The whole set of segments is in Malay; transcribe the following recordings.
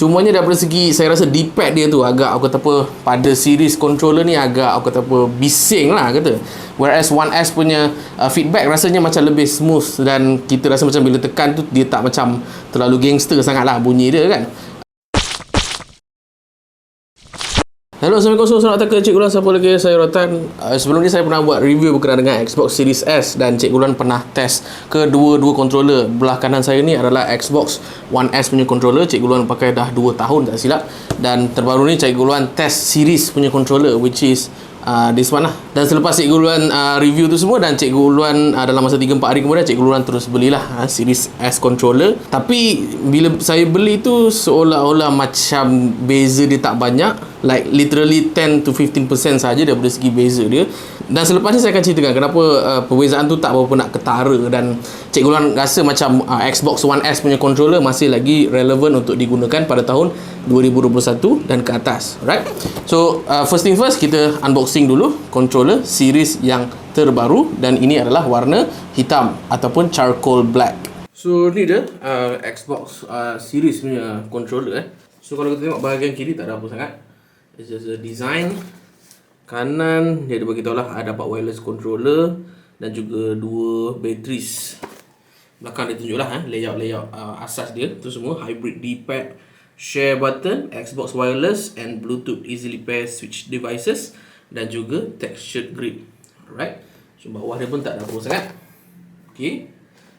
Cumanya daripada segi saya rasa D-pad dia tu agak aku kata apa, pada series controller ni agak aku kata apa, bising lah kata. Whereas 1S punya feedback rasanya macam lebih smooth dan kita rasa macam bila tekan tu dia tak macam terlalu gangster sangat lah bunyi dia kan. Hello, Assalamualaikum, selamat datang ke Cikgu.ulwan. Siapa lagi? Saya Rotan. Sebelum ni saya pernah buat review berkenaan dengan Xbox Series S dan Cikgu.ulwan pernah test kedua-dua controller. Belah kanan saya ni adalah Xbox One S punya controller. Cikgu.ulwan pakai dah 2 tahun tak silap. Dan terbaru ni Cikgu.ulwan test series punya controller, which is this one lah. Dan selepas Cikgu.ulwan review tu semua dan Cikgu.ulwan dalam masa 3-4 hari kemudian Cikgu.ulwan terus belilah Series S controller. Tapi bila saya beli tu seolah-olah macam beza dia tak banyak, like literally 10 to 15% saja daripada segi beza dia. Dan selepas ni saya akan ceritakan kenapa perbezaan tu tak berapa nak ketara, dan Cikgu.ulwan rasa macam Xbox One S punya controller masih lagi relevan untuk digunakan pada tahun 2021 dan ke atas. Right? So first thing first, kita unboxing dulu controller series yang terbaru, dan ini adalah warna hitam ataupun charcoal black. So ni dia Xbox series punya controller. So kalau kita tengok bahagian kiri tak ada apa sangat. It's just a design. Kanan dia ada bagi tahu lah dapat wireless controller dan juga 2 batteries. Belakang dia tunjuk lah layout asas dia tu semua hybrid D-pad, share button, Xbox wireless and Bluetooth easily pair switch devices, dan juga textured grip. Alright. So bawah dia pun tak ada apa sangat. Okay.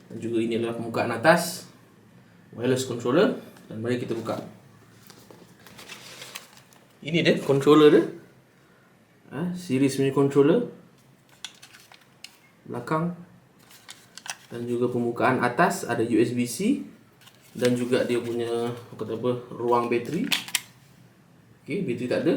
Dan juga ini adalah permukaan atas wireless controller, dan mari kita buka. Ini dia controller dia. Series punya controller. Belakang dan juga permukaan atas ada USB-C, dan juga dia punya ruang bateri. Okey, bateri tak ada.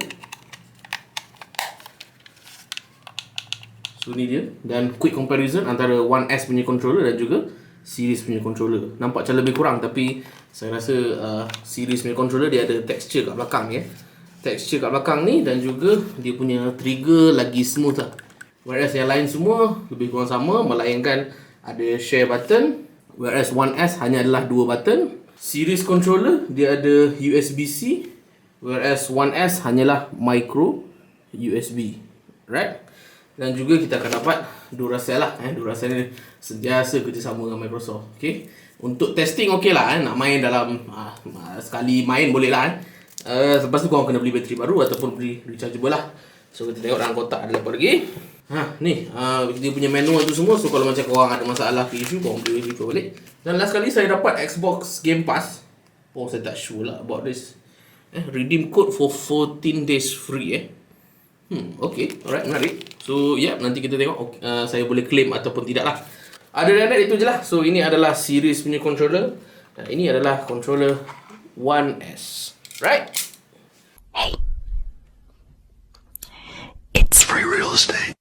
So ni dia, dan quick comparison antara One S punya controller dan juga series punya controller. Nampak macam lebih kurang, tapi saya rasa series punya controller dia ada texture kat belakang ya. Texture kat belakang ni, dan juga dia punya trigger lagi smooth lah. Whereas yang lain semua lebih kurang sama, melainkan ada share button. Whereas One S hanya adalah 2 button. Series controller dia ada USB-C, whereas One S hanyalah micro USB. Right? Dan juga kita akan dapat Duracell lah. Duracell ni sentiasa kerjasama dengan Microsoft. Okay? Untuk testing okey lah. Nak main dalam sekali main boleh lah. Lepas tu korang kena beli bateri baru ataupun beli rechargeable lah. So kita tengok dalam kotak ada apa lagi. Ni dia punya manual tu semua. So kalau macam korang ada masalah ke issue, korang boleh review balik. Dan last kali saya dapat Xbox Game Pass. Saya tak sure lah about this. Redeem code for 14 days free Okay, alright, menarik. So nanti kita tengok saya boleh claim ataupun tidak lah. Ada dan itu je lah. So ini adalah series punya controller, dan ini adalah controller One S. Right? Hey, it's free real estate.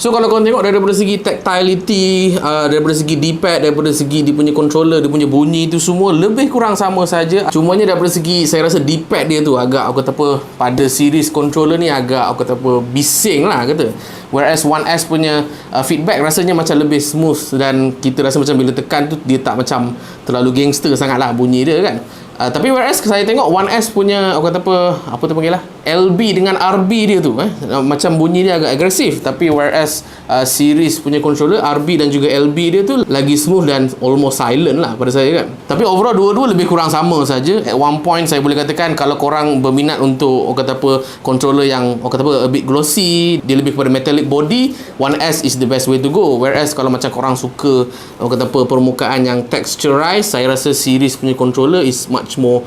So kalau korang tengok daripada segi tactility, daripada segi D-pad, daripada segi dia punya controller, dia punya bunyi tu semua lebih kurang sama saja. Cumanya daripada segi saya rasa D-pad dia tu agak aku kata apa, pada series controller ni agak aku kata apa, bising lah kata. Whereas One S punya feedback rasanya macam lebih smooth, dan kita rasa macam bila tekan tu dia tak macam terlalu gangster sangat lah bunyi dia kan. Tapi whereas saya tengok One S punya aku kata apa tu panggil lah, LB dengan RB dia tu macam bunyi dia agak agresif, tapi whereas series punya controller RB dan juga LB dia tu lagi smooth dan almost silent lah pada saya kan. Tapi overall dua-dua lebih kurang sama saja. At one point saya boleh katakan kalau korang berminat untuk orang kata apa controller yang orang kata apa a bit glossy, dia lebih kepada metallic body, One S is the best way to go. Whereas kalau macam korang suka orang kata apa permukaan yang texturized, saya rasa series punya controller is much more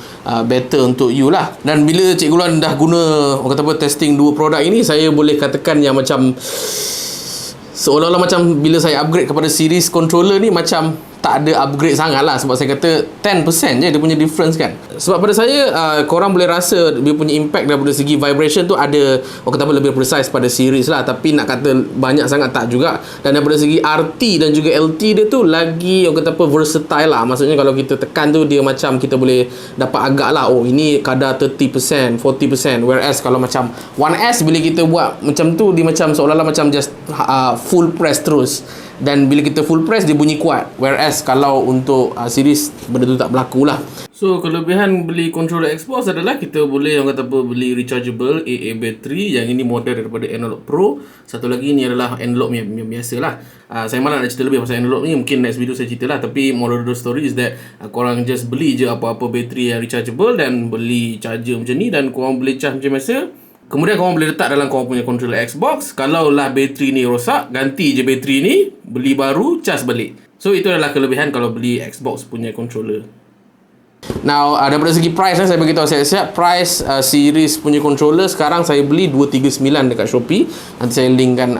better untuk you lah. Dan bila Cikgu Ulwan dah guna orang kata apa testing dua produk ini, saya boleh katakan yang macam seolah-olah macam bila saya upgrade kepada series controller ni macam tak ada upgrade sangat lah, sebab saya kata 10% je dia punya difference kan. Sebab pada saya korang boleh rasa dia punya impact daripada segi vibration tu ada orang kata apa lebih precise pada series lah, tapi nak kata banyak sangat tak juga. Dan daripada segi RT dan juga LT dia tu lagi orang kata apa versatile lah, maksudnya kalau kita tekan tu dia macam kita boleh dapat agak lah, oh ini kadar 30%, 40%, whereas kalau macam One S bila kita buat macam tu dia macam seolah-olah macam just full press terus, dan bila kita full press dia bunyi kuat, whereas kalau untuk series benda tu tak berlaku lah. So kelebihan beli controller Xbox adalah kita boleh orang kata apa beli rechargeable AA bateri, yang ini model daripada Eneloop Pro. Satu lagi ni adalah Eneloop yang biasa lah. Saya malah nak cerita lebih pasal Eneloop ni, mungkin next video saya cerita lah. Tapi moral of the story is that korang just beli je apa-apa bateri yang rechargeable dan beli charger macam ni, dan korang boleh charge macam biasa. Kemudian korang boleh letak dalam korang punya controller Xbox. Kalau lah bateri ni rosak, ganti je bateri ni, beli baru, charge balik. So itu adalah kelebihan kalau beli Xbox punya controller. Now daripada segi price saya beritahu siap-siap price series punya controller sekarang saya beli 239 dekat Shopee. Nanti saya linkkan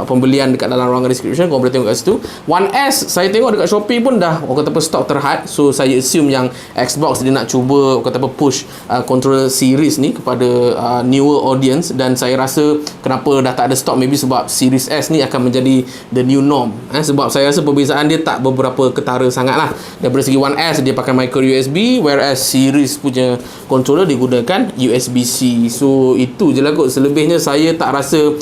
pembelian dekat dalam ruangan description, korang boleh tengok kat situ. One S saya tengok dekat Shopee pun dah orang kata apa stok terhad. So saya assume yang Xbox dia nak cuba orang kata apa push controller series ni kepada newer audience, dan saya rasa kenapa dah tak ada stok maybe sebab series S ni akan menjadi the new norm. Sebab saya rasa perbezaan dia tak beberapa ketara sangat lah. Daripada segi One S dia pakai micro USB, whereas series punya controller digunakan USB-C. So itu je lah kot. Selebihnya saya tak rasa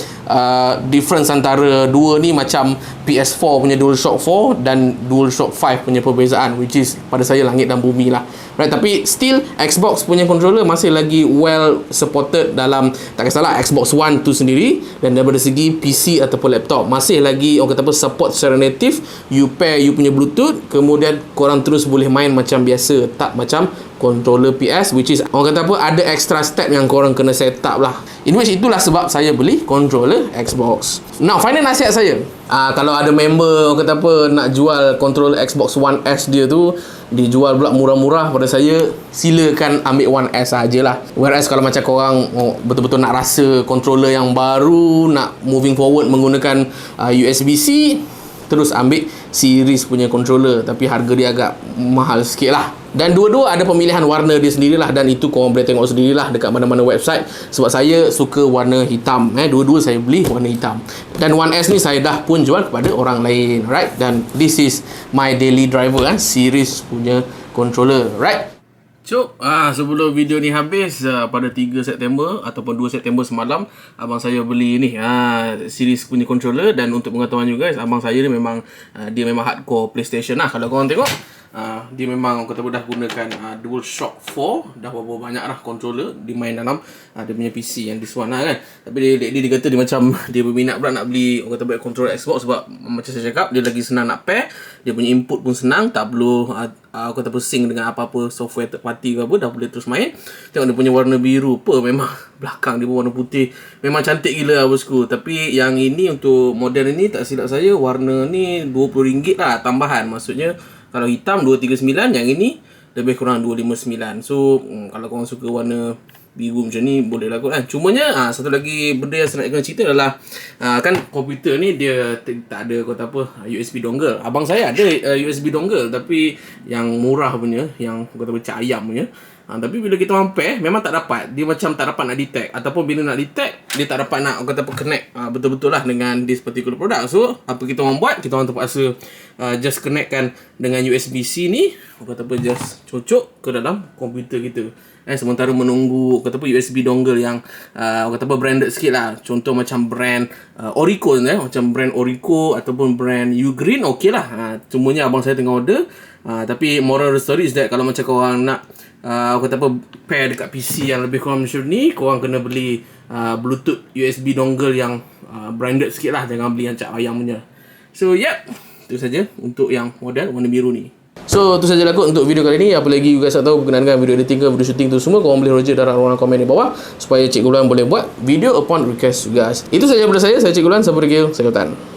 difference antara dua ni macam PS4 punya DualShock 4 dan DualShock 5 punya perbezaan, which is pada saya langit dan bumi lah. Right, tapi still Xbox punya controller masih lagi well supported dalam tak kisahlah Xbox One tu sendiri, dan daripada segi PC ataupun laptop masih lagi orang kata apa support secara native. You pair you punya Bluetooth, kemudian korang terus boleh main macam biasa, tak macam controller PS, which is orang kata apa ada extra step yang korang kena set up lah. In which itulah sebab saya beli controller Xbox. Now final nasihat saya, kalau ada member orang kata apa nak jual controller Xbox One S dia tu dijual pula murah-murah, pada saya silakan ambil One S sajalah. Whereas kalau macam korang betul-betul nak rasa controller yang baru, nak moving forward menggunakan USB-C, terus ambil series punya controller, tapi harga dia agak mahal sikit lah. Dan dua-dua ada pemilihan warna dia sendirilah, dan itu korang boleh tengok sendirilah dekat mana-mana website. Sebab saya suka warna hitam, dua-dua saya beli warna hitam. Dan One S ni saya dah pun jual kepada orang lain, right? Dan this is my daily driver, series punya controller, right? Cuk, sebelum video ni habis, pada 3 September ataupun 2 September semalam, abang saya beli ni series punya controller. Dan untuk pengetahuan you guys, abang saya ni memang dia memang hardcore PlayStation lah. Kalau korang tengok, dia memang kata dah gunakan DualShock 4, dah berapa banyak lah controller dia main dalam dia punya PC yang this one lah kan. Tapi dia kata dia macam dia berminat pula nak beli orang kata controller Xbox, sebab macam saya cakap dia lagi senang nak pair, dia punya input pun senang, tak perlu kata sync dengan apa-apa software third party ke apa, dah boleh terus main. Tengok dia punya warna biru apa, memang belakang dia pun warna putih, memang cantik gila lah bosku. Tapi yang ini untuk model ini tak silap saya warna ni RM20 lah tambahan, maksudnya kalau hitam 239, yang ini lebih kurang 259. So kalau korang suka warna biru macam ni boleh lah kot kan. Cumanya satu lagi benda yang saya nak cerita adalah kan komputer ni dia tak ada kata apa USB dongle. Abang saya ada USB dongle, tapi yang murah punya, yang kata apa cak ayam punya. Tapi bila kita pair memang tak dapat, dia macam tak dapat nak detect, ataupun bila nak detect dia tak dapat nak kata apa connect betul-betul lah dengan this particular product. So apa kita orang buat, kita orang terpaksa just connectkan dengan USB-C ni, kata apa just cocok ke dalam komputer kita. Sementara menunggu kata apa USB dongle yang kata apa branded sikit lah. Contoh macam brand Orico macam brand Orico ataupun brand Ugreen, okey lah. Semuanya abang saya tengah order. Tapi moral of the story is that kalau macam korang nak kata apa, pair dekat PC yang lebih kurang macam ni, korang kena beli Bluetooth USB dongle yang branded sikit lah. Jangan beli yang cap ayam punya. So yep, itu saja untuk yang model warna biru ni. So itu saja lah kot untuk video kali ni. Apa lagi you guys nak tahu berkenaan dengan video editing ke video shooting tu semua, korang boleh roger dalam ruangan komen di bawah supaya Cikgu Ulwan boleh buat video upon request you guys. Itu saja daripada saya Cikgu Ulwan. Sampai lagi, saya Rotan.